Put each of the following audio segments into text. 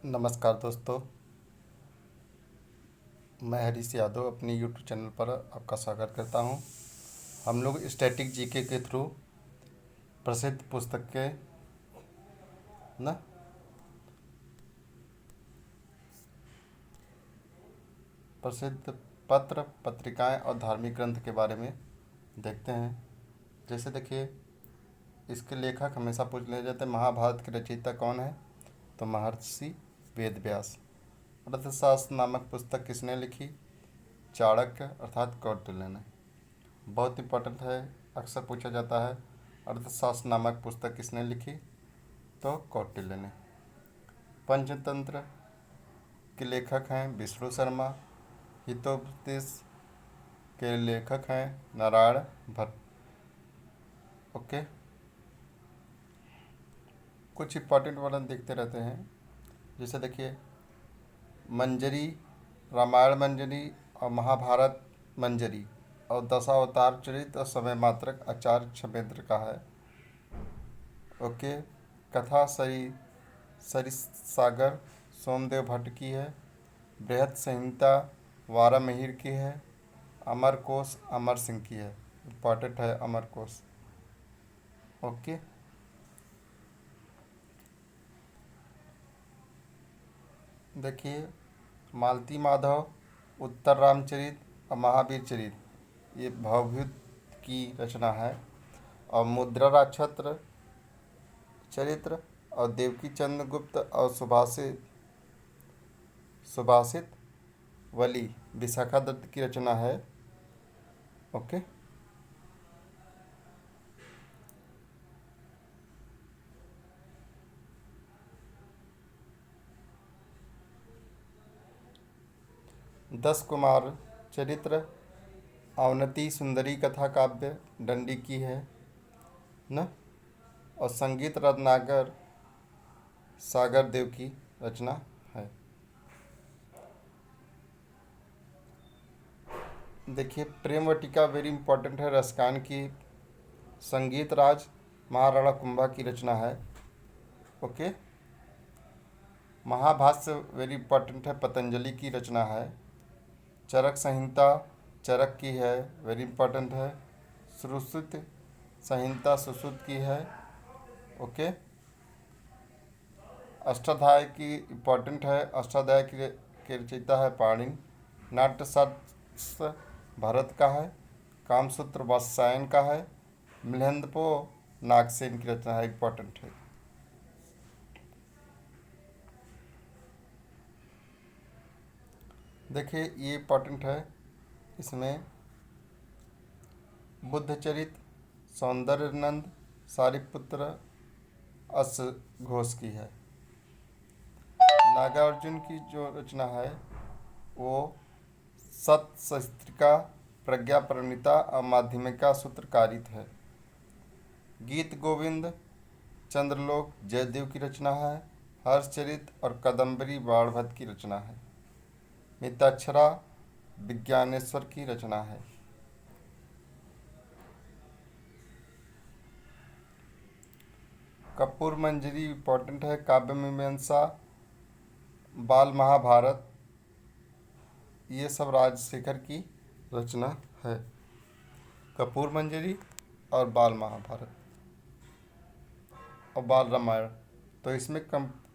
नमस्कार दोस्तों, मैं हरीश यादव अपनी यूट्यूब चैनल पर आपका स्वागत करता हूं। हम लोग स्टैटिक जीके के थ्रू प्रसिद्ध पुस्तक के ना प्रसिद्ध पत्र पत्रिकाएं और धार्मिक ग्रंथ के बारे में देखते हैं। जैसे देखिए, इसके लेखक हमेशा पूछ लिए जाते हैं, महाभारत के रचयिता कौन है? तो महर्षि वेदव्यास। अर्थशास्त्र नामक पुस्तक किसने लिखी? चाणक्य अर्थात कौटिल्य ने। बहुत इंपॉर्टेंट है, अक्सर पूछा जाता है, अर्थशास्त्र नामक पुस्तक किसने लिखी? तो कौटिल्य ने। पंचतंत्र के लेखक हैं विष्णु शर्मा। हितोपदेश के लेखक हैं नारायण भट्ट। ओके, कुछ इंपॉर्टेंट वर्णन देखते रहते हैं। जैसे देखिए, मंजरी, रामायण मंजरी और महाभारत मंजरी और दशावतार चरित और समय मात्रक आचार्य क्षमेंद्र का है। ओके, कथा सरिसागर सोमदेव भट्ट की है। बृहत संहिता वारामिहिर की है। अमर कोश अमर सिंह की है। इम्पॉर्टेंट है अमर कोश। ओके, देखिए, मालती माधव, उत्तर रामचरित और महावीर चरित ये भवभूत की रचना है। और मुद्रा नक्षत्र चरित्र और देवकी चंद्र गुप्त और सुभाषित वली विशाखा दत्त की रचना है। ओके, दस कुमार चरित्र अवनति सुंदरी कथा काव्य दंडी की है न। और संगीत रत्नाकर सागर देव की रचना है। देखिए, प्रेम वटिका वेरी इंपॉर्टेंट है, रसकान की। संगीत राज महाराणा कुंभा की रचना है। ओके, महाभाष्य वेरी इंपॉर्टेंट है, पतंजलि की रचना है। चरक संहिता चरक की है, वेरी इंपॉर्टेंट है। सुश्रुत संहिता सुश्रुत की है। ओके, अष्टाध्याय की इम्पोर्टेंट है, अष्टाध्याय के रचयिता है पाणिनि। नाट्यशास्त्र भरत का है। कामसूत्र वात्स्यायन का है। मृहंदपो नागसेन की रचना है, इम्पोर्टेंट है। देखिए, ये इम्पोर्टेंट है, इसमें बुद्धचरित सौंदर्यनंद सारिपुत्र घोष की है। नागार्जुन की जो रचना है वो सतशस्त्रिका प्रज्ञा परिणीता और माध्यमिका सूत्रकारित है। गीत गोविंद चंद्रलोक जयदेव की रचना है। हर्षचरित और कदम्बरी बाणभट्ट की रचना है। मिताक्षरा विज्ञानेश्वर की रचना है। कपूर मंजरी इम्पोर्टेंट है, काव्य मीमांसा बाल महाभारत ये सब राजशेखर की रचना है। कपूर मंजरी और बाल महाभारत और बाल रामायण, तो इसमें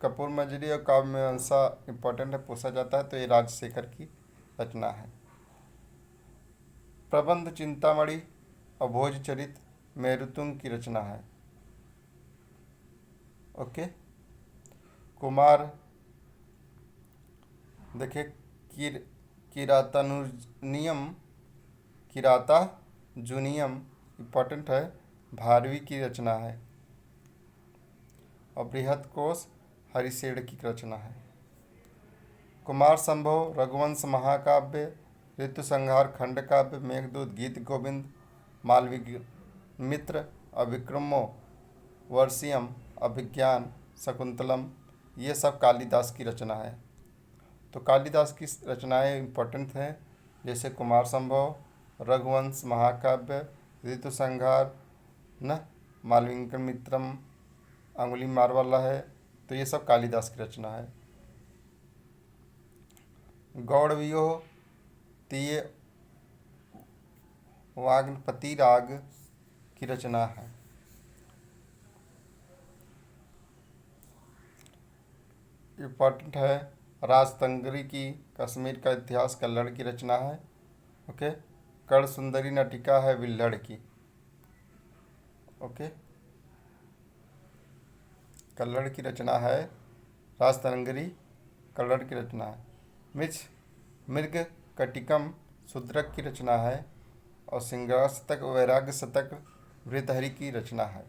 कपूर मंजरी और काव्य मीमांसा इम्पोर्टेंट है, पूछा जाता है, तो ये राजशेखर की रचना है। प्रबंध चिंतामणि और भोजचरित मेरुतुंग की रचना है। ओके, कुमार देखिए, किराता जूनियम इम्पोर्टेंट है, भारवी की रचना है। और बृहत कोश हरिसेठ की रचना है। कुमार संभव रघुवंश महाकाव्य, ऋतु संहार खंड काव्य, मेघदूत गीत गोविंद, मालवी मित्र, अविक्रमो वर्षियम, अभिज्ञान शकुंतलम ये सब कालिदास की रचना है। तो कालिदास की रचनाएं इम्पोर्टेंट हैं, जैसे कुमार संभव, रघुवंश महाकाव्य, ऋतु संहार न, मालविका मित्रम, अंगुली मारवाला है, तो ये सब कालिदास की रचना है। गौड़वियो तीय वाग्नपति राग की रचना है। इम्पॉर्टेंट है। राजतंगरी की कश्मीर का इतिहास कल्लड़ की रचना है। ओके। कर्ण सुंदरी नाटिका है विल्हड़ की। ओके। कल्लड़ की रचना है। राजतंगरी कल्लड़ की रचना है। मृग कटिकम शूद्रक की रचना है। और सिंगार शतक वैराग्य शतक भृतहरि की रचना है।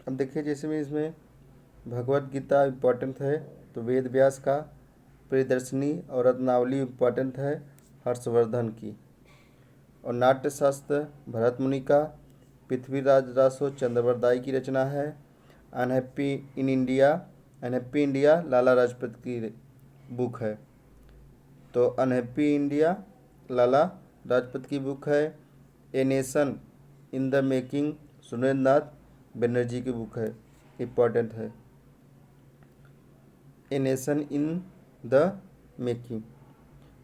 अब देखिए, जैसे में इसमें भगवत गीता इम्पोर्टेंट है तो वेद व्यास का, प्रियदर्शनी और रत्नावली इम्पोर्टेंट है हर्षवर्धन की, और नाट्यशास्त्र भरत मुनि का, पृथ्वीराज रासो चंद्रवरदाई की रचना है। अनहैप्पी इंडिया लाला लाजपत की बुक है। तो अनहैप्पी इंडिया लाला लाजपत की बुक है। A nation in the making Surendra Nath Banerjee की बुक है, इम्पोर्टेंट है। A nation in the making.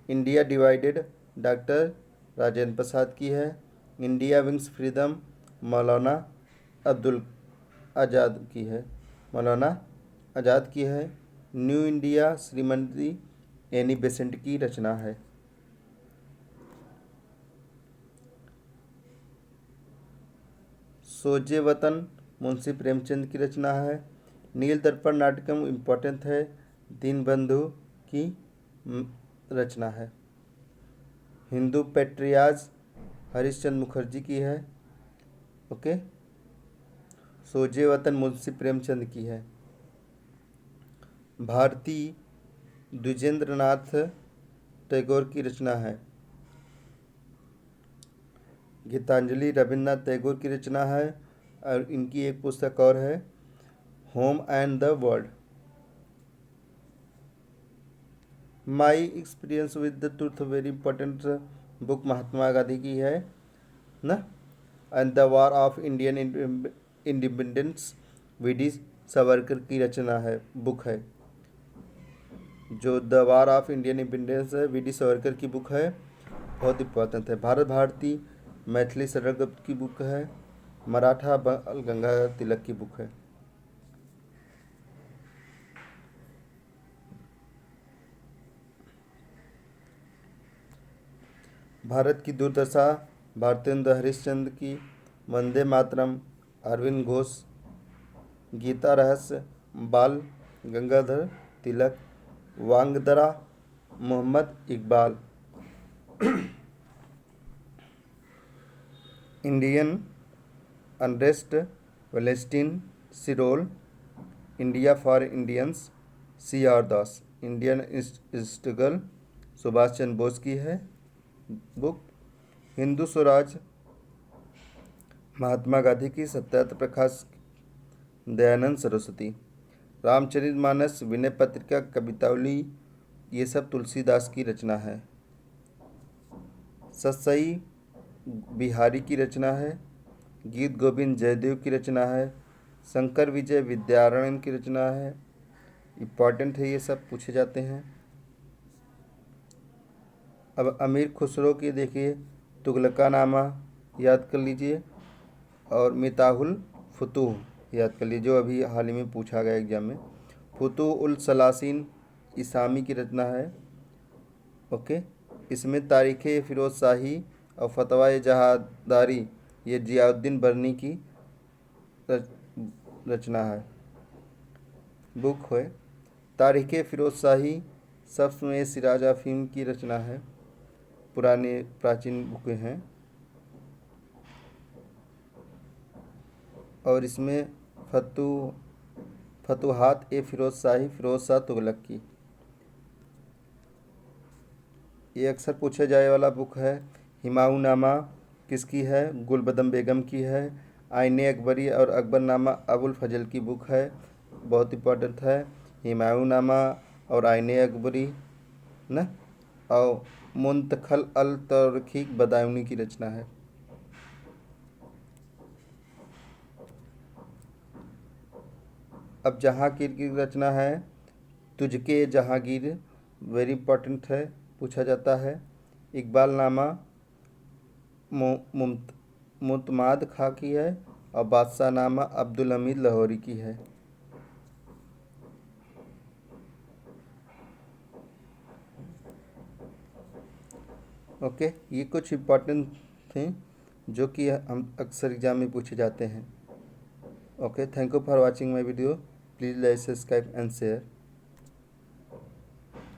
India divided doctor Rajendra Prasad की है। इंडिया विंग्स फ्रीडम मौलाना अब्दुल आज़ाद की है, मौलाना आज़ाद की है। New India Shrimati Annie Besant की रचना है। सोजे वतन मुंशी प्रेमचंद की रचना है। नील दर्पण नाटकम इम्पोर्टेंट है, दीनबंधु की रचना है। हिंदू पैट्रियाज हरिश्चंद्र मुखर्जी की है। ओके। सोजे वतन मुंशी प्रेमचंद की है। भारती द्विजेंद्रनाथ टैगोर की रचना है। गीतांजलि रविन्द्रनाथ टैगोर की रचना है। और इनकी एक पुस्तक और है, home and the world. My experience with the truth very important book Mahatma Gandhi की है ना। And the war of Indian independence V D. Savarkar की रचना है, बुक है। जो the war of Indian independence है, वी.डी. सावरकर की बुक है, बहुत इंपॉर्टेंट है। भारत भारती मैथिली शरण गुप्त की बुक है। मराठा बाल गंगाधर तिलक की बुक है। भारत की दुर्दशा भारतेंद्र हरिश्चंद्र की। वंदे मातरम अरविंद घोष। गीता रहस्य बाल गंगाधर तिलक। वांगदरा Mohammad Iqbal. Indian unrest Valentine Chirol. India for Indians C.R. Das. Indian struggle Subhash Chandra Bose की है बुक। हिंदू स्वराज महात्मा गांधी की। सत्याग्रह प्रकाश दयानंद सरस्वती। रामचरितमानस विनय पत्रिका कवितावली, ये सब तुलसीदास की रचना है। सतसई बिहारी की रचना है। गीत गोविंद जयदेव की रचना है। शंकर विजय विद्यारण्य की रचना है, इम्पॉर्टेंट है, ये सब पूछे जाते हैं। अब अमीर खुसरो की देखिए, तुगलकानामा याद कर लीजिए, और मिताहुल फुतूह याद कर लीजिए, जो अभी हाल ही में पूछा गया एग्जाम में। फुतूह उल सलासीन इसामी की रचना है। ओके। इसमें तारीख़ फ़िरोज़ शाही और फतवा जहादारी ये जियाउद्दीन बर्नी की रचना है, बुक है। तारीख़ फ़िरोज़ शाही सब्स में सिराज अफ़ीम की रचना है, पुराने प्राचीन बुकें हैं। और इसमें फतुहात ए फ़िरोज़ शाही फ़िरोज़ शाह तुगलक की, ये अक्सर पूछे जाए वाला बुक है। हिमायूनामा किसकी है? गुलबदम बेगम की है। आईने अकबरी और अकबरनामा अबुल फजल की बुक है, बहुत इंपॉर्टेंट है। हुमायूंनामा और आईने अकबरी ना, और मुंतखल अल तौरीख बदायूनी की रचना है। अब जहांगीर की रचना है तुझके जहांगीर, वेरी इंपॉर्टेंट है, पूछा जाता है। इकबाल नामा मुतमाद खां की है, और बादशाह नामा अब्दुल हमीद लाहौरी की है। ओके, ये कुछ इम्पोर्टेंट थे जो कि हम अक्सर एग्जाम में पूछे जाते हैं। Okay, thank you for watching my video. Please like, subscribe and share.